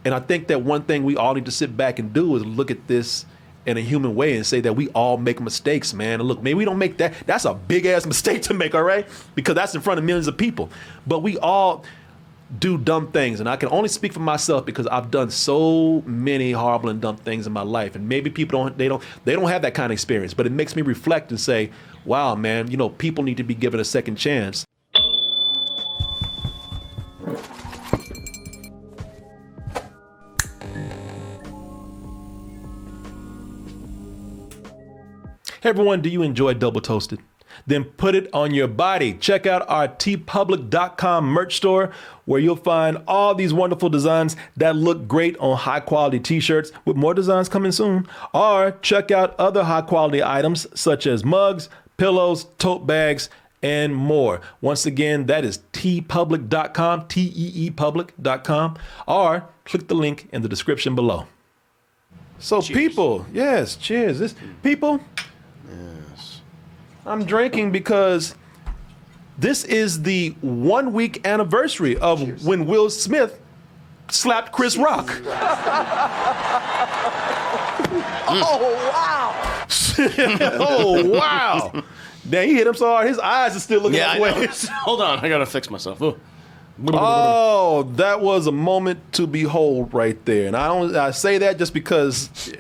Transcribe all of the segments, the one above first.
And I think that one thing we all need to sit back and do is look at this in a human way and say that we all make mistakes, man. And look, maybe we don't make that. That's a big ass mistake to make, all right? Because that's in front of millions of people. But we all do dumb things, and I can only speak for myself because I've done so many horrible and dumb things in my life. And maybe people don't have that kind of experience, but it makes me reflect and say, wow, man, people need to be given a second chance. Hey everyone, do you enjoy Double Toasted? Then put it on your body. Check out our tpublic.com merch store where you'll find all these wonderful designs that look great on high quality t-shirts with more designs coming soon. Or check out other high quality items such as mugs, pillows, tote bags, and more. Once again, that is tpublic.com, teepublic.com, or click the link in the description below. So cheers. People, yes, cheers. People, yes. I'm drinking because this is the 1 week anniversary of cheers. When Will Smith slapped Chris Rock. Oh, wow. Oh, wow. Damn, he hit him so hard, his eyes are still looking that way. Hold on, I gotta fix myself. Ooh. Oh, that was a moment to behold right there. And I say that just because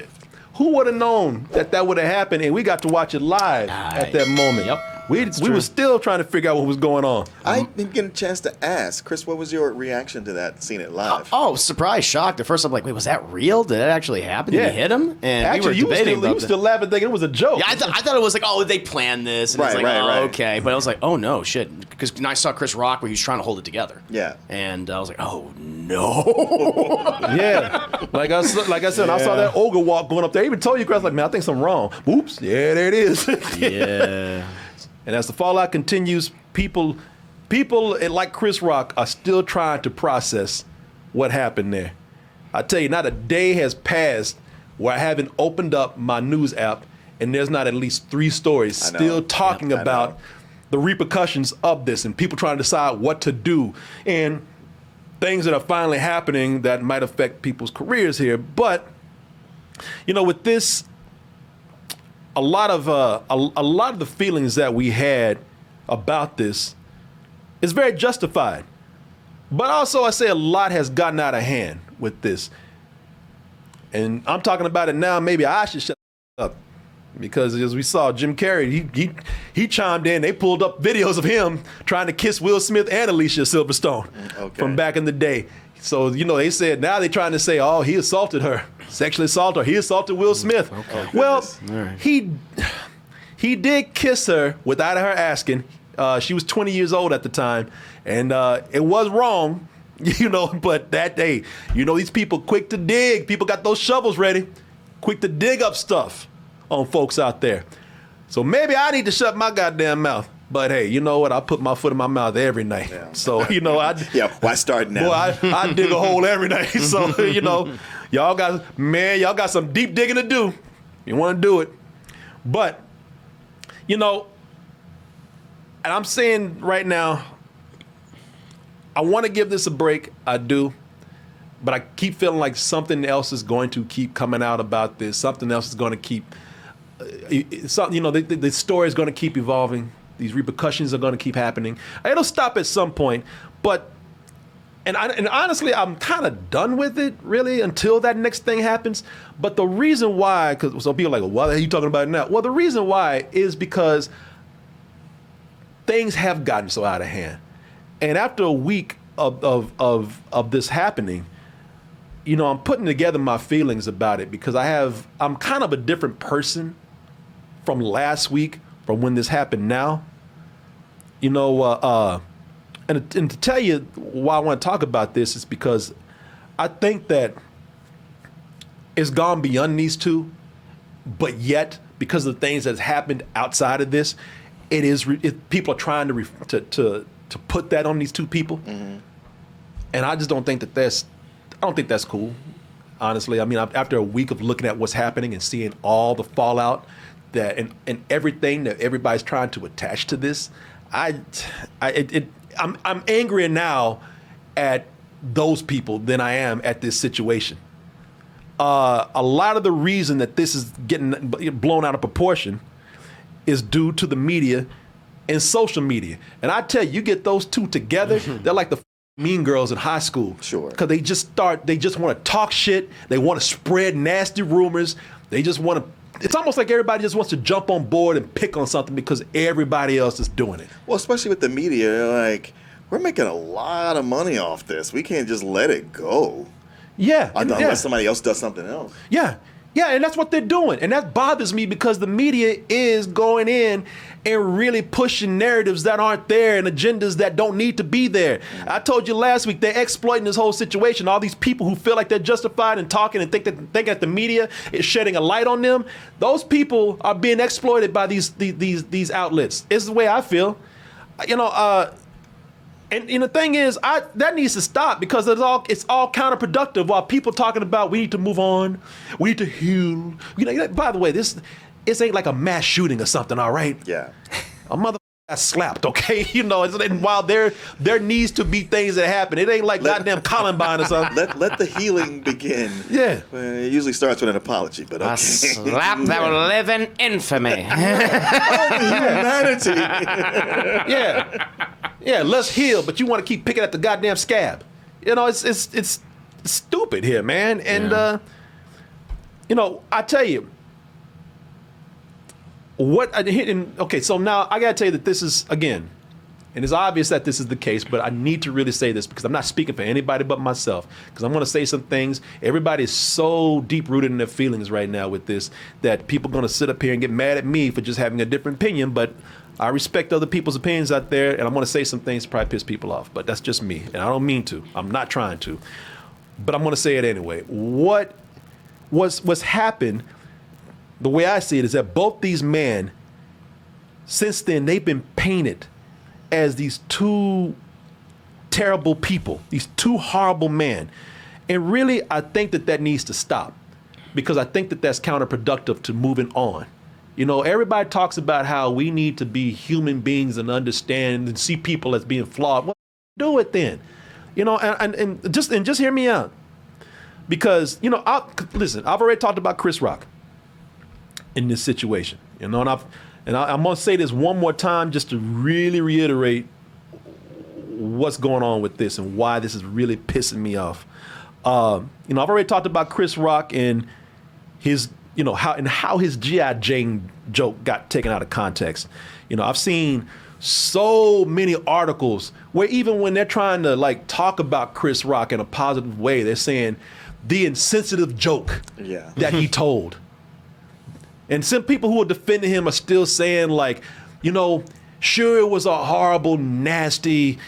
who would have known that would have happened, and we got to watch it live at that moment. Yep. We were still trying to figure out what was going on. I didn't get a chance to ask. Chris, what was your reaction to that, seeing it live? Surprised, shocked. At first, I'm like, wait, was that real? Did that actually happen? Did he hit him? And actually, we were debating you were still laughing, thinking it was a joke. Yeah, I thought it was like, oh, they planned this. And it's like, okay. But I was like, oh, no, shit. Because I saw Chris Rock where he was trying to hold it together. Yeah. And I was like, oh, no. Yeah. Like I said, I saw that ogre walk going up there. I even told you, Chris, like, man, I think something wrong. Whoops. Yeah, there it is. Yeah. And as the fallout continues, people like Chris Rock are still trying to process what happened there. I tell you, not a day has passed where I haven't opened up my news app and there's not at least 3 stories still talking about the repercussions of this and people trying to decide what to do and things that are finally happening that might affect people's careers here. But, with this, a lot of the feelings that we had about this is very justified. But also I say a lot has gotten out of hand with this. And I'm talking about it now, maybe I should shut up. Because as we saw, Jim Carrey, he chimed in. They pulled up videos of him trying to kiss Will Smith and Alicia Silverstone from back in the day. So, they said now they're trying to say, oh, he assaulted her, sexually assaulted her. He assaulted Will Smith. Okay. Well, he did kiss her without her asking. She was 20 years old at the time, and it was wrong, but that day, these people quick to dig. People got those shovels ready, quick to dig up stuff on folks out there. So maybe I need to shut my goddamn mouth. But hey, you know what? I put my foot in my mouth every night. Yeah. So, why start now? Boy, I dig a hole every night. So, y'all got some deep digging to do. You want to do it. But, and I'm saying right now, I want to give this a break. I do. But I keep feeling like something else is going to keep coming out about this. Something else is going to keep, the story is going to keep evolving. These repercussions are going to keep happening. It'll stop at some point, and honestly, I'm kind of done with it, really, until that next thing happens. But the reason why, because some people are like, why are you talking about it now? Well, the reason why is because things have gotten so out of hand. And after a week of this happening, I'm putting together my feelings about it because I'm kind of a different person from last week, from when this happened now. And to tell you why I want to talk about this is because I think that it's gone beyond these two, but yet because of the things that's happened outside of this, people are trying to put that on these two people, and I just don't think that's cool. Honestly, I mean, after a week of looking at what's happening and seeing all the fallout and everything that everybody's trying to attach to this, I'm angry now at those people than I am at this situation. A lot of the reason that this is getting blown out of proportion is due to the media and social media. And I tell you, you get those two together, they're like the mean girls in high school. Sure. Because they just want to talk shit. They want to spread nasty rumors. They just want to. It's almost like everybody just wants to jump on board and pick on something because everybody else is doing it. Well, especially with the media, like, we're making a lot of money off this. We can't just let it go. Yeah. Unless somebody else does something else. Yeah. Yeah, and that's what they're doing. And that bothers me because the media is going in and really pushing narratives that aren't there and agendas that don't need to be there. I told you last week, they're exploiting this whole situation. All these people who feel like they're justified in talking and think that the media is shedding a light on them, those people are being exploited by these outlets. It's the way I feel. And the thing is, that needs to stop because it's all counterproductive. While people talking about we need to move on, we need to heal. By the way, this ain't like a mass shooting or something. All right. Yeah. A mother got slapped. Okay. And while there needs to be things that happen, it ain't like goddamn Columbine or something. Let the healing begin. Yeah. It usually starts with an apology, but okay. A slap that will live in infamy. Humanity. Yeah. Yeah, let's heal, but you want to keep picking at the goddamn scab. It's stupid here, man. And I tell you, so now I gotta tell you that this is, again, and it's obvious that this is the case, but I need to really say this because I'm not speaking for anybody but myself, because I'm going to say some things. Everybody is so deep-rooted in their feelings right now with this that people are going to sit up here and get mad at me for just having a different opinion, but I respect other people's opinions out there, and I'm going to say some things that probably piss people off, but that's just me, and I don't mean to. I'm not trying to, but I'm going to say it anyway. What's happened, the way I see it, is that both these men, since then, they've been painted as these two terrible people, these two horrible men. And really, I think that needs to stop because I think that that's counterproductive to moving on. Everybody talks about how we need to be human beings and understand and see people as being flawed. Well, do it then. And just hear me out. Because, listen, I've already talked about Chris Rock in this situation, and I'm going to say this one more time just to really reiterate what's going on with this and why this is really pissing me off. I've already talked about Chris Rock and his, how his G.I. Jane joke got taken out of context. I've seen so many articles where even when they're trying to talk about Chris Rock in a positive way, they're saying the insensitive joke that he told. And some people who are defending him are still saying sure, it was a horrible, nasty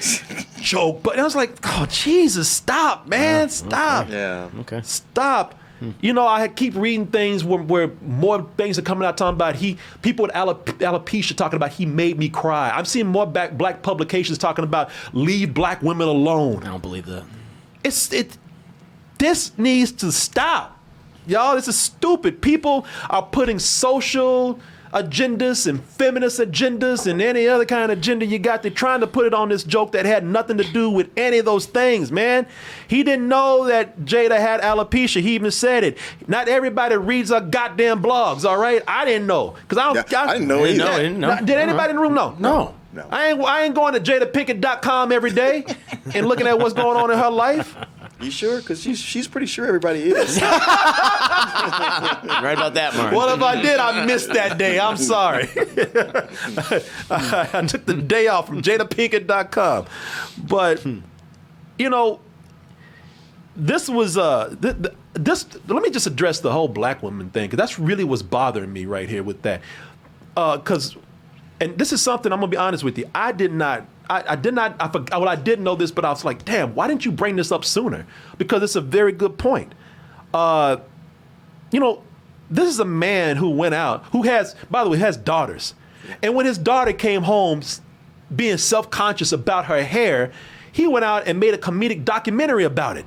joke. But I was like, oh, Jesus, stop, man, stop. Okay. Yeah. Okay. Stop. I keep reading things where more things are coming out talking about people with alopecia talking about he made me cry. I'm seeing more black publications talking about leave black women alone. I don't believe that. This needs to stop. Y'all, this is stupid. People are putting social agendas and feminist agendas and any other kind of agenda you got. They're trying to put it on this joke that had nothing to do with any of those things, man. He didn't know that Jada had alopecia. He even said it. Not everybody reads her goddamn blogs, all right? I didn't know. I didn't know either. Did anybody in the room know? No. I ain't going to jadapinkett.com every day and looking at what's going on in her life. You sure? Because she's pretty sure everybody is. Right about that, Mark. Well, if I did, I missed that day. I'm sorry. I took the day off from jadapinkett.com. But, this was, let me just address the whole black woman thing, because that's really what's bothering me right here with that. And this is something, I'm going to be honest with you, I didn't know this, but I was like, damn, why didn't you bring this up sooner? Because it's a very good point. This is a man who went out, who has daughters. And when his daughter came home being self-conscious about her hair, he went out and made a comedic documentary about it.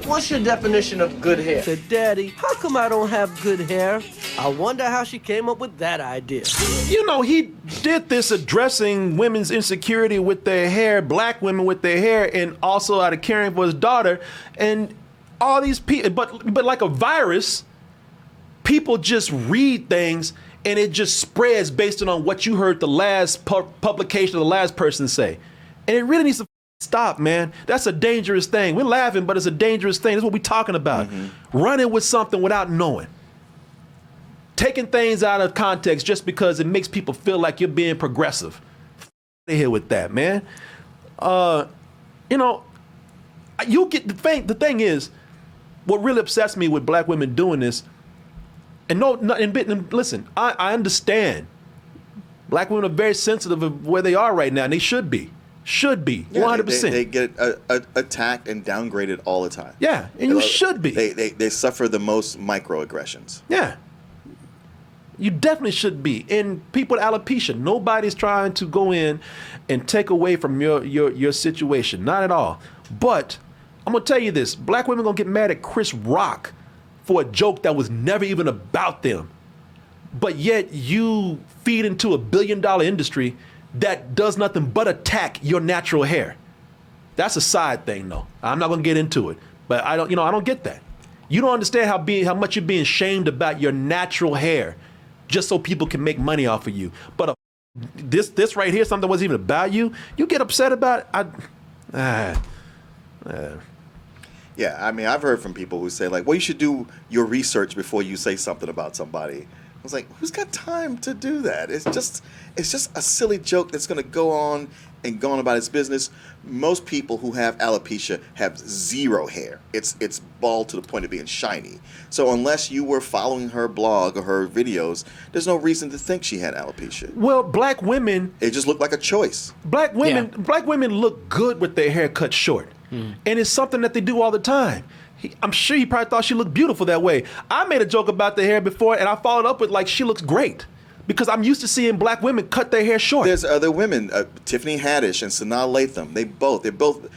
What's your definition of good hair? Said, Daddy, how come I don't have good hair? I wonder how she came up with that idea. You know, he did this addressing women's insecurity with their hair, black women with their hair, and also out of caring for his daughter. And all these people, but like a virus, people just read things and it just spreads based on what you heard the last publication of the last person say. And it really needs to stop, man. That's a dangerous thing. We're laughing, but it's a dangerous thing. That's what we're talking about. Running with something without knowing. Taking things out of context just because it makes people feel like you're being progressive. Out of here with that, man. You know, you get the thing is, what really upsets me with black women doing this, and listen, I understand. Black women are very sensitive of where they are right now, and they should be. Should be, 100%. They get attacked and downgraded all the time. Yeah, and you should be. They suffer the most microaggressions. Yeah. You definitely should be. And people with alopecia, nobody's trying to go in and take away from your situation. Not at all. But I'm going to tell you this. Black women going to get mad at Chris Rock for a joke that was never even about them. But yet you feed into $1 billion industry that does nothing but attack your natural hair. That's a side thing, though. I'm not going to get into it. But I don't get that. You don't understand how much you're being shamed about your natural hair just so people can make money off of you. But this right here, something that wasn't even about you, you get upset about it. Yeah, I mean, I've heard from people who say, like, well, you should do your research before you say something about somebody. I was like, who's got time to do that? It's just a silly joke that's going to go on and go on about its business. Most people who have alopecia have zero hair. It's bald to the point of being shiny. So unless you were following her blog or her videos, there's no reason to think she had alopecia. Well, black women, it just looked like a choice. Black women look good with their hair cut short. And it's something that they do all the time. I'm sure he probably thought she looked beautiful that way. I made a joke about the hair before, and I followed up with, like, she looks great. Because I'm used to seeing black women cut their hair short. There's other women, Tiffany Haddish and Sanaa Lathan. They're both,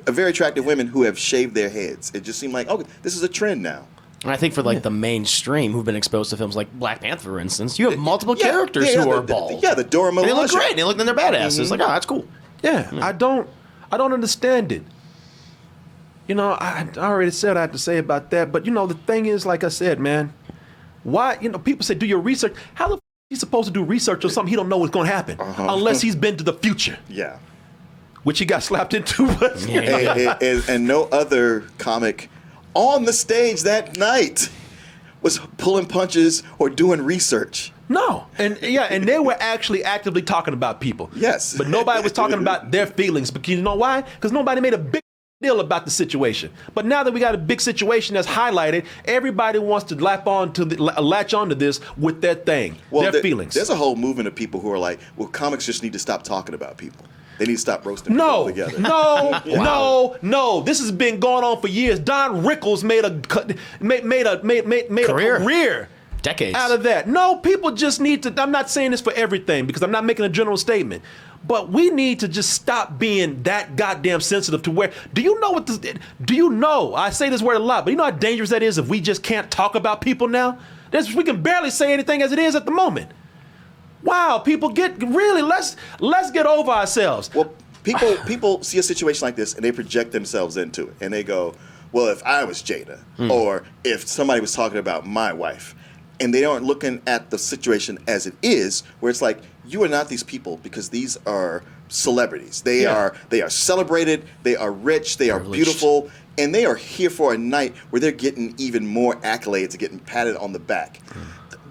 very attractive women who have shaved their heads. It just seemed like, oh, this is a trend now. And I think for the mainstream who've been exposed to films like Black Panther, for instance, you have multiple characters who are bald. The Dora Milaje. They look great. They look, then they're badasses. It's like, oh, that's cool. Yeah, I don't understand it. You know, I already said what I had to say about that. But, the thing is, like I said, man, why, people say, do your research. How the f*** is he supposed to do research on something he don't know what's going to happen? Unless he's been to the future. Yeah. Which he got slapped into. and no other comic on the stage that night was pulling punches or doing research. No. And they were actually actively talking about people. Yes. But nobody was talking about their feelings. Because you know why? Because nobody made a big deal about the situation. But now that we got a big situation that's highlighted, everybody wants to latch onto this with their thing, their feelings. There's a whole movement of people who are like, well, comics just need to stop talking about people. They need to stop roasting people altogether. No. This has been going on for years. Don Rickles made a career. Decades. Out of that. No, people just need to, I'm not saying this for everything because I'm not making a general statement, but we need to just stop being that goddamn sensitive to where, do you know, I say this word a lot, but you know how dangerous that is if we just can't talk about people now? We can barely say anything as it is at the moment. Wow, people let's get over ourselves. Well, people see a situation like this and they project themselves into it and they go, well, if I was Jada or if somebody was talking about my wife, and they aren't looking at the situation as it is, where it's like, you are not these people because these are celebrities. They are celebrated, they are rich, they are beautiful, and they are here for a night where they're getting even more accolades and getting patted on the back.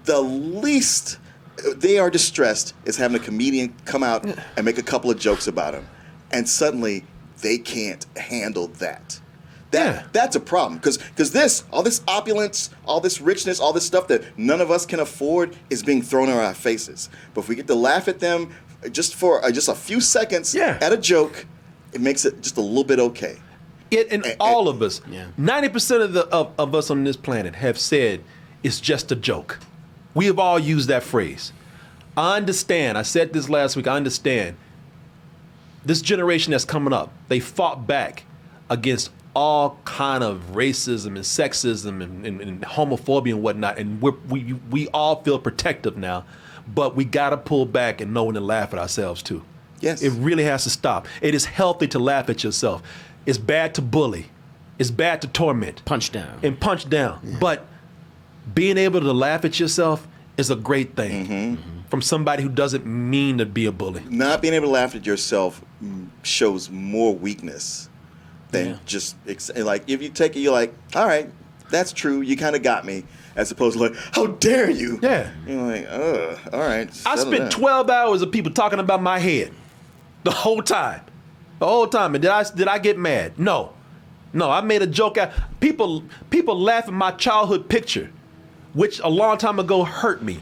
The least they are distressed is having a comedian come out and make a couple of jokes about them. And suddenly they can't handle that. That's a problem because all this opulence, all this richness, all this stuff that none of us can afford is being thrown in our faces. But if we get to laugh at them just for just a few seconds at a joke, it makes it just a little bit okay. All of us, 90% of us on this planet have said it's just a joke. We have all used that phrase. I understand. I said this last week. I understand. This generation that's coming up, they fought back against all kind of racism and sexism and homophobia and whatnot, and we all feel protective now, but we got to pull back and know when to laugh at ourselves too. Yes. It really has to stop. It is healthy to laugh at yourself. It's bad to bully. It's bad to torment. Punch down. And punch down. Yeah. But being able to laugh at yourself is a great thing from somebody who doesn't mean to be a bully. Not being able to laugh at yourself shows more weakness than just, like, if you take it, you're like, all right, that's true. You kind of got me. As opposed to like, how dare you? Yeah. You're like, all right. I spent 12 hours of people talking about my head the whole time. The whole time. And did I get mad? No. No, I made a joke out. People laugh at my childhood picture, which a long time ago hurt me.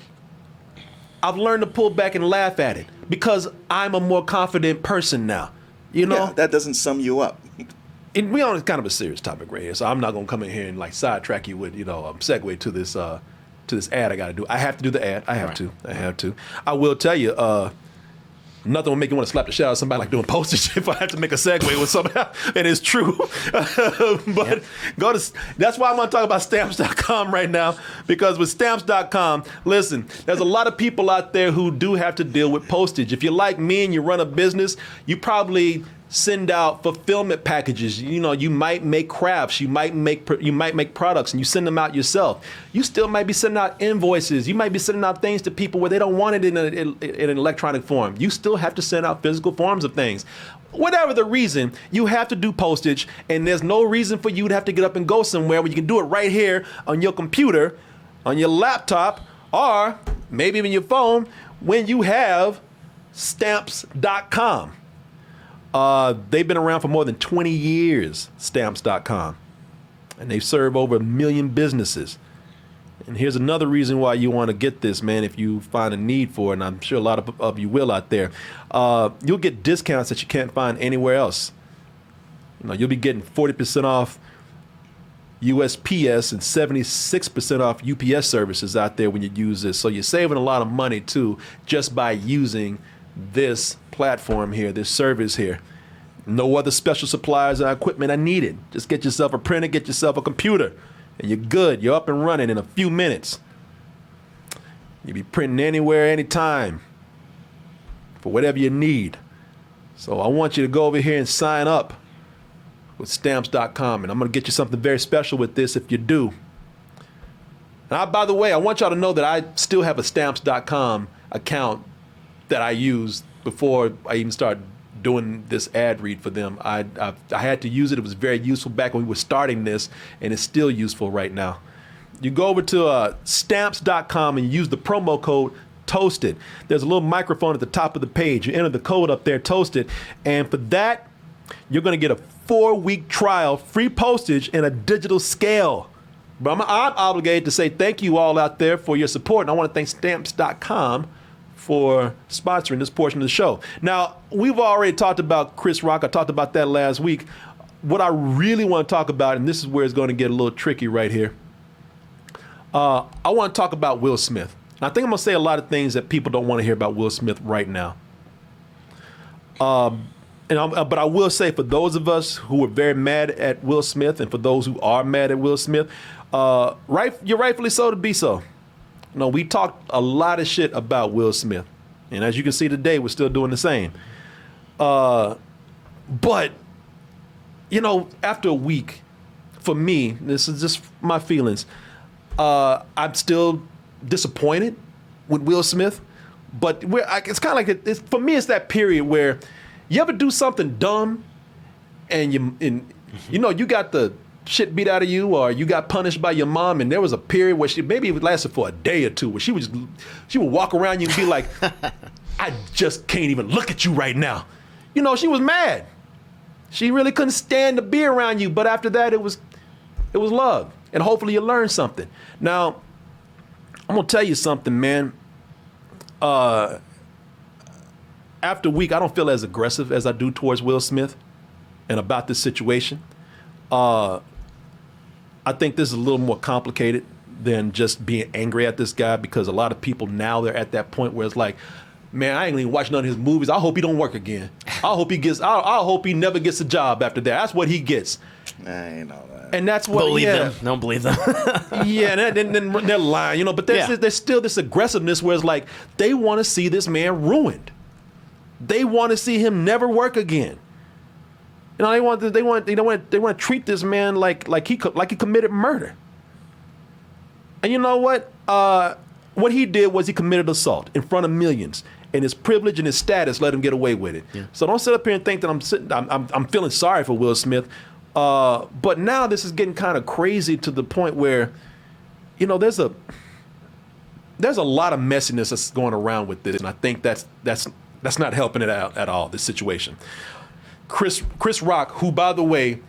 I've learned to pull back and laugh at it because I'm a more confident person now. You know? Yeah, that doesn't sum you up. And we on kind of a serious topic right here, so I'm not gonna come in here and like sidetrack you with, segue to this ad I gotta do. I have to do the ad. I have to. I will tell you, nothing will make you want to slap the shit out of somebody like doing postage if I have to make a segue with something, and it's true. But that's why I'm gonna talk about Stamps.com right now, because with Stamps.com, listen, there's a lot of people out there who do have to deal with postage. If you're like me and you run a business, you probably send out fulfillment packages. You might make crafts, you might make products, and you send them out yourself. You still might be sending out invoices. You might be sending out things to people where they don't want it in an electronic form. You still have to send out physical forms of things. Whatever the reason, you have to do postage, and there's no reason for you to have to get up and go somewhere when you can do it right here on your computer, on your laptop, or maybe even your phone when you have Stamps.com. They've been around for more than 20 years, Stamps.com, and they serve over 1 million businesses. And here's another reason why you want to get this, man, if you find a need for it, and I'm sure a lot of you will out there. You'll get discounts that you can't find anywhere else. You'll be getting 40% off USPS and 76% off UPS services out there when you use this. So you're saving a lot of money, too, just by using this platform here, this service here. No other special supplies or equipment are needed. Just get yourself a printer, get yourself a computer, and you're good. You're up and running in a few minutes. You'll be printing anywhere, anytime, for whatever you need. So I want you to go over here and sign up with Stamps.com, and I'm going to get you something very special with this if you do. And by the way, I want y'all to know that I still have a Stamps.com account that I used before I even started doing this ad read for them. I had to use it. It was very useful back when we were starting this, and it's still useful right now. You go over to Stamps.com and use the promo code TOASTED. There's a little microphone at the top of the page. You enter the code up there, TOASTED, and for that, you're going to get a 4-week trial, free postage, and a digital scale. But I'm obligated to say thank you all out there for your support, and I want to thank Stamps.com for sponsoring this portion of the show. Now, we've already talked about Chris Rock. I talked about that last week. What I really want to talk about, and this is where it's going to get a little tricky right here, I want to talk about Will Smith. And I think I'm going to say a lot of things that people don't want to hear about Will Smith right now. But I will say, for those of us who are very mad at Will Smith, and for those who are mad at Will Smith, you're rightfully so to be so. We talked a lot of shit about Will Smith. And as you can see today, we're still doing the same. But, after a week, for me, this is just my feelings, I'm still disappointed with Will Smith. But it's kind of like, for me, it's that period where you ever do something dumb and you got the shit beat out of you, or you got punished by your mom, and there was a period where maybe it lasted for a day or two, where she would walk around you and be like, I just can't even look at you right now. She was mad. She really couldn't stand to be around you. But after that, it was love, and hopefully you learned something. Now, I'm gonna tell you something, man. After a week, I don't feel as aggressive as I do towards Will Smith and about this situation. I think this is a little more complicated than just being angry at this guy, because a lot of people now, they're at that point where it's like, man, I ain't even watch none of his movies. I hope he don't work again. I hope he never gets a job after that. That's what he gets. I ain't know that. And that's what Believe them. Don't believe them. Yeah, and then they're lying, but there's still this aggressiveness where it's like they want to see this man ruined. They want to see him never work again. They want to treat this man like he committed murder. And you know what? What he did was he committed assault in front of millions, and his privilege and his status let him get away with it. Yeah. So don't sit up here and think that I'm feeling sorry for Will Smith. But now this is getting kind of crazy to the point where, there's a lot of messiness that's going around with this, and I think that's not helping it out at all, this situation. Chris Rock, who, by the way,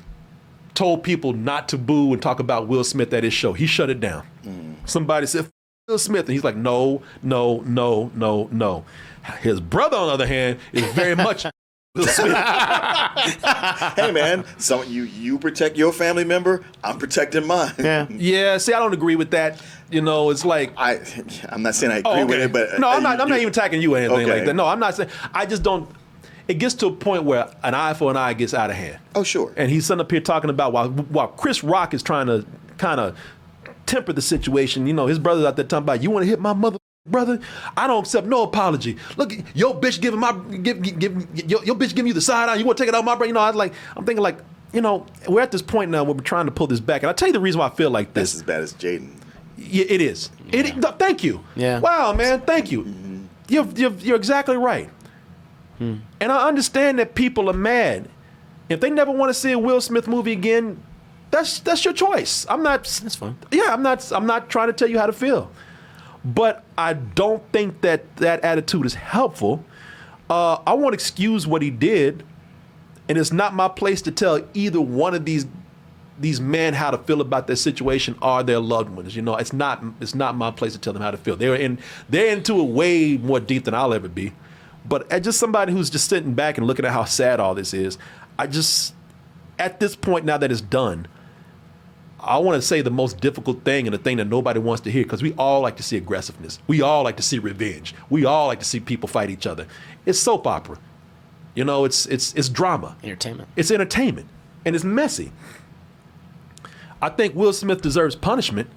told people not to boo and talk about Will Smith at his show, he shut it down. Somebody said, Will Smith, and he's like, no. His brother, on the other hand, is very much Will Smith. Hey, man, so you protect your family member, I'm protecting mine. Yeah, see, I don't agree with that. It's like... I'm not saying I agree with it, but... No, I'm not even attacking you or anything like that. No, I'm not saying... I just don't... It gets to a point where an eye for an eye gets out of hand. Oh, sure. And he's sitting up here talking about while Chris Rock is trying to kind of temper the situation. His brother's out there talking about, you want to hit my brother? I don't accept no apology. Look, your bitch giving your bitch giving you the side eye. You want to take it out my brother? I'm thinking like, we're at this point now where we're trying to pull this back. And I'll tell you the reason why I feel like this. That's as bad as Jaden. Yeah, it is. Yeah. Thank you. Yeah. Wow, man. Thank you. Mm-hmm. You're exactly right. And I understand that people are mad. If they never want to see a Will Smith movie again, that's your choice. That's fine. Yeah, I'm not trying to tell you how to feel. But I don't think that attitude is helpful. I won't excuse what he did, and it's not my place to tell either one of these men how to feel about their situation or their loved ones. It's not my place to tell them how to feel. They're into it way more deep than I'll ever be. But as just somebody who's just sitting back and looking at how sad all this is, at this point now that it's done, I want to say the most difficult thing and the thing that nobody wants to hear, because we all like to see aggressiveness. We all like to see revenge. We all like to see people fight each other. It's soap opera. It's drama. Entertainment. It's entertainment. And it's messy. I think Will Smith deserves punishment.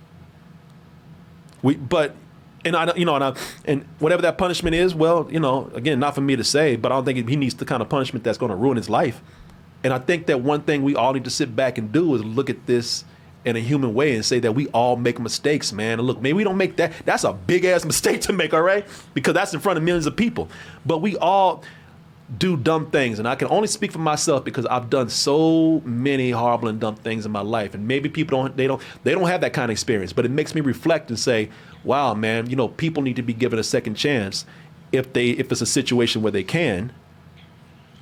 And whatever that punishment is, well, again, not for me to say, but I don't think he needs the kind of punishment that's going to ruin his life. And I think that one thing we all need to sit back and do is look at this in a human way and say that we all make mistakes, man. And look, maybe we don't make that. That's a big ass mistake to make, all right? Because that's in front of millions of people. But we all do dumb things, and I can only speak for myself because I've done so many horrible and dumb things in my life. And maybe people don't have that kind of experience, but it makes me reflect and say, wow, man, people need to be given a second chance if it's a situation where they can,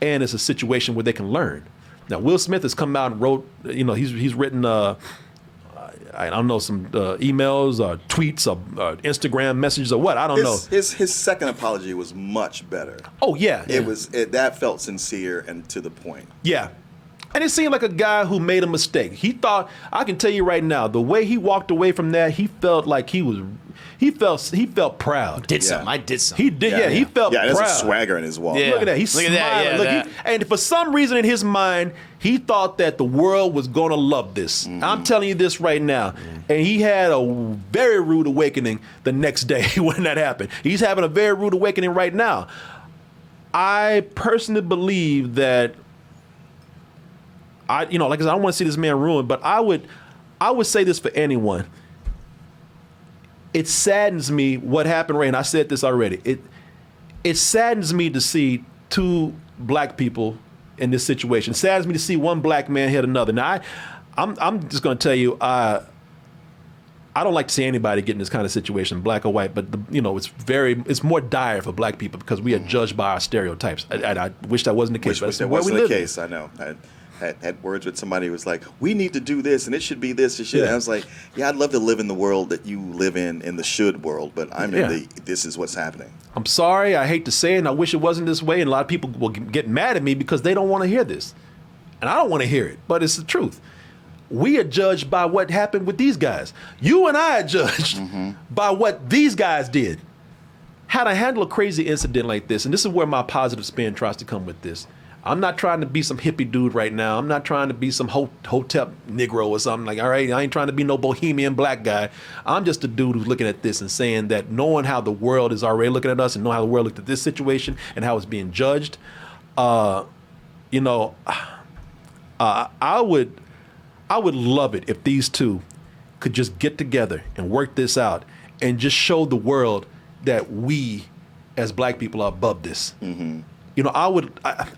and it's a situation where they can learn. Now, Will Smith has come out and wrote, he's written, I don't know, some emails or tweets or Instagram messages or what, I don't know. His second apology was much better. Oh, yeah. That felt sincere and to the point. Yeah. And it seemed like a guy who made a mistake. He thought, I can tell you right now, the way he walked away from that, he felt like he felt proud. I did something. He did, yeah. He felt proud. Yeah, there's a swagger in his walk. Yeah. Look at that. He's smiling. That. And for some reason in his mind, he thought that the world was going to love this. Mm-hmm. I'm telling you this right now. Mm-hmm. And he had a very rude awakening the next day when that happened. He's having a very rude awakening right now. I personally believe that like I said, I don't want to see this man ruined, but I would say this for anyone. It saddens me what happened, Ray, and I said this already. It saddens me to see two black people in this situation. It saddens me to see one black man hit another. Now, I'm just going to tell you, I don't like to see anybody get in this kind of situation, black or white, but it's more dire for black people because we are judged by our stereotypes. And I wish that wasn't the case. Wish that wasn't the case. I know. I had words with somebody who was like, we need to do this, and it should be this, it should. Yeah. And I was like, yeah, I'd love to live in the world that you live in the should world, but I'm in this is what's happening. I'm sorry, I hate to say it, and I wish it wasn't this way, and a lot of people will get mad at me because they don't want to hear this. And I don't want to hear it, but it's the truth. We are judged by what happened with these guys. You and I are judged by what these guys did. How to handle a crazy incident like this, and this is where my positive spin tries to come with this. I'm not trying to be some hippie dude right now. I'm not trying to be some hotep Negro or something. Like, all right, I ain't trying to be no bohemian black guy. I'm just a dude who's looking at this and saying that, knowing how the world is already looking at us and knowing how the world looked at this situation and how it's being judged, you know, I would love it if these two could just get together and work this out and just show the world that we as black people are above this. Mm-hmm. You know, I would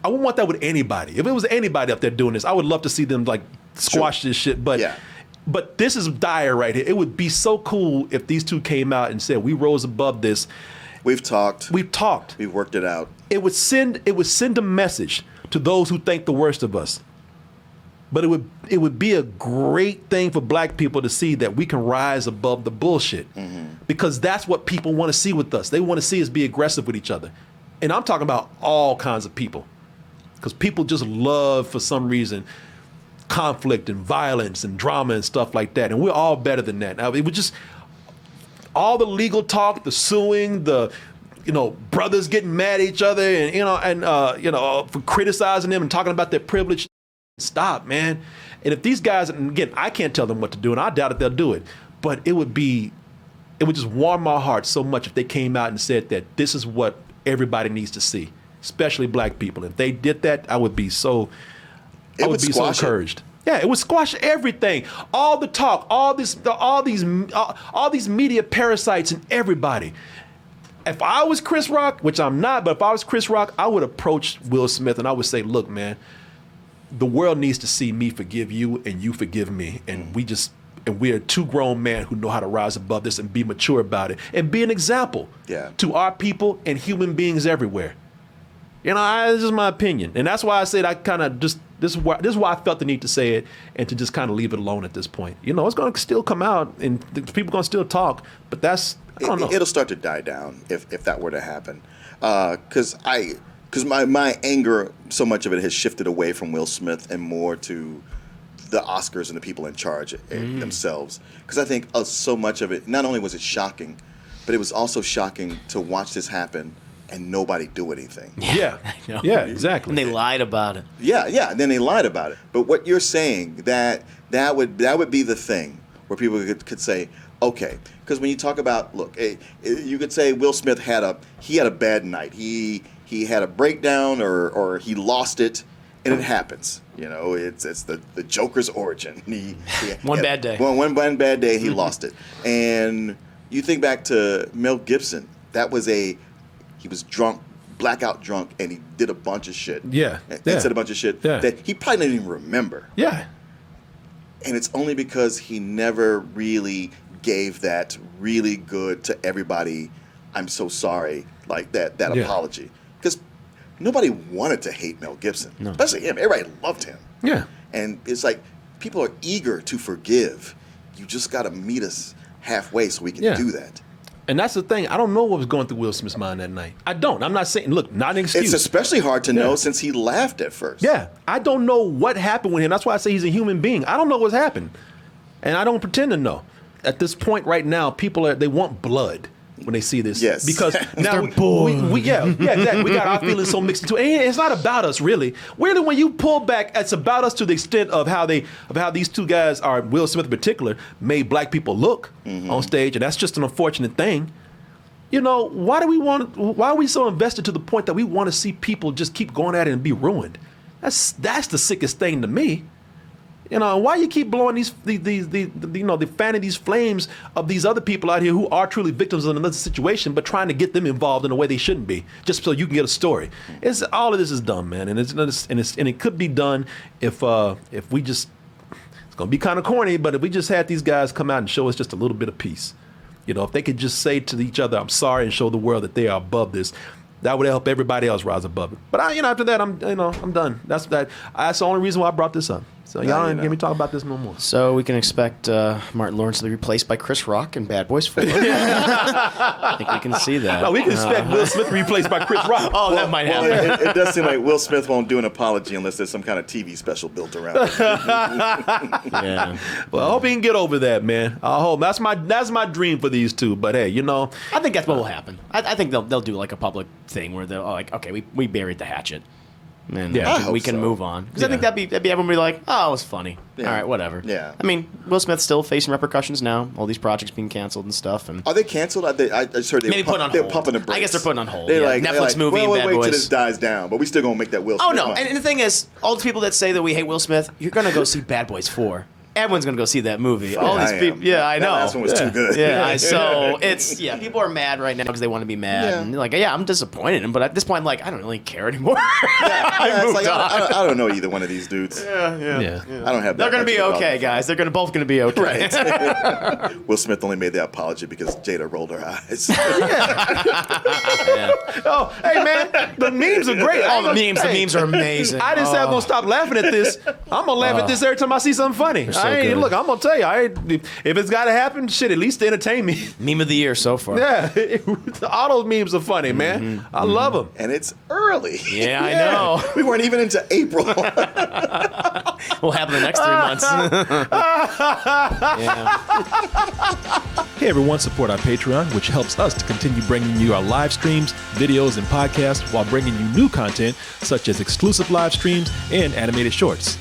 want that with anybody. If it was anybody up there doing this, I would love to see them like squash this shit. But this is dire right here. It would be so cool if these two came out and said, we rose above this. We've talked. We've worked it out. It would send a message to those who think the worst of us. But it would be a great thing for black people to see that we can rise above the bullshit. Mm-hmm. Because that's what people want to see with us. They want to see us be aggressive with each other. And I'm talking about all kinds of people. Because people just love, for some reason, conflict and violence and drama and stuff like that. And we're all better than that. Now, it was just all the legal talk, the suing, the brothers getting mad at each other and for criticizing them and talking about their privilege. Stop, man. And if these guys, and again, I can't tell them what to do, and I doubt if they'll do it, but it would just warm my heart so much if they came out and said that this is what everybody needs to see, especially black people. If they did that, I would be so encouraged. Yeah, it would squash everything. All the talk, all these media parasites and everybody. If I was Chris Rock, which I'm not, but if I was Chris Rock, I would approach Will Smith and I would say, look, man, the world needs to see me forgive you and you forgive me. And we're two grown men who know how to rise above this and be mature about it and be an example to our people and human beings everywhere. This is my opinion. And that's why I said I kind of just, this is why I felt the need to say it and to just kind of leave it alone at this point. It's going to still come out and people going to still talk, but I don't know. It'll start to die down if that were to happen. Because my anger, so much of it has shifted away from Will Smith and more to the Oscars and the people in charge themselves. Because I think so much of it, not only was it shocking, but it was also shocking to watch this happen and nobody do anything. Yeah, yeah, exactly. And they lied about it. Yeah, and then they lied about it. But what you're saying, that would be the thing where people could say, okay, because when you talk about, look, you could say Will Smith had a bad night. He had a breakdown or he lost it, and it happens. It's the Joker's origin. One bad day. One bad day, he lost it. And you think back to Mel Gibson. He was drunk, blackout drunk, and he did a bunch of shit. Yeah. And said a bunch of shit that he probably didn't even remember. Yeah. And it's only because he never really gave that really good to everybody, I'm so sorry, like that apology. Because nobody wanted to hate Mel Gibson, especially him. Everybody loved him. Yeah. And it's like people are eager to forgive. You just got to meet us halfway so we can do that. And that's the thing. I don't know what was going through Will Smith's mind that night. I don't. I'm not saying, look, not an excuse. It's especially hard to know since he laughed at first. Yeah. I don't know what happened with him. That's why I say he's a human being. I don't know what's happened. And I don't pretend to know. At this point right now, they want blood when they see this. Yes. Because now we exactly. We got our feelings so mixed into it. And it's not about us, really. Really, when you pull back, it's about us to the extent of how these two guys, Will Smith in particular, made black people look on stage, and that's just an unfortunate thing. Why are we so invested to the point that we want to see people just keep going at it and be ruined? That's the sickest thing to me. Why you keep blowing fanning these flames of these other people out here who are truly victims of another situation, but trying to get them involved in a way they shouldn't be, just so you can get a story. All of this is dumb, man, and it could be done if we just. It's gonna be kind of corny, but if we just had these guys come out and show us just a little bit of peace, if they could just say to each other, "I'm sorry," and show the world that they are above this. That would help everybody else rise above it. But after that, I'm done. That's the only reason why I brought this up. So y'all ain't get me talk about this no more. So we can expect Martin Lawrence to be replaced by Chris Rock in Bad Boys 4. I think we can see that. No, we can expect Will Smith to be replaced by Chris Rock. That might happen. It does seem like Will Smith won't do an apology unless there's some kind of TV special built around it. Yeah. Well, I hope he can get over that, man. I hope that's my dream for these two. But hey, I think that's what will happen. I think they'll do like a public thing where they'll okay, we buried the hatchet. And Yeah. we can move on. Because I Yeah. think that'd be everyone would be like, oh, it was funny. Yeah. All right, whatever. Yeah. I mean, Will Smith's still facing repercussions now. All these projects being canceled and stuff. And Are they canceled? I just heard maybe put on they're hold. pumping the brakes. I guess they're putting on hold. They're Yeah. like, Netflix movie well, and Bad wait till Boys. this dies down, but we still gonna make that Will Smith Oh no! money. And the thing is, all the people that say that we hate Will Smith, you're gonna go see Bad Boys 4. Everyone's gonna go see that movie. All these people, yeah, I know. That last one was too good. So it's people are mad right now because they want to be mad. Yeah. And like, I'm disappointed in him, but at this point, I'm like, I don't really care anymore. Yeah, it's moved like, on. I don't know either one of these dudes. Yeah. I don't have. They're that gonna much be of a okay, problem. guys. They're both gonna be okay. Right. Will Smith only made the apology because Jada rolled her eyes. Oh, hey man, the memes are great. All the memes are amazing. I just not gonna stop laughing at this. I'm gonna laugh at this every time I see something funny. so I ain't good. look. I'm gonna tell you. If it's gotta happen, shit, at least entertain me. Meme of the year so far. Yeah, all those memes are funny, man. I love them. And it's early. Yeah, I know. We weren't even into April. Will happen the next 3 months. Hey everyone, support our Patreon, which helps us to continue bringing you our live streams, videos, and podcasts while bringing you new content such as exclusive live streams and animated shorts.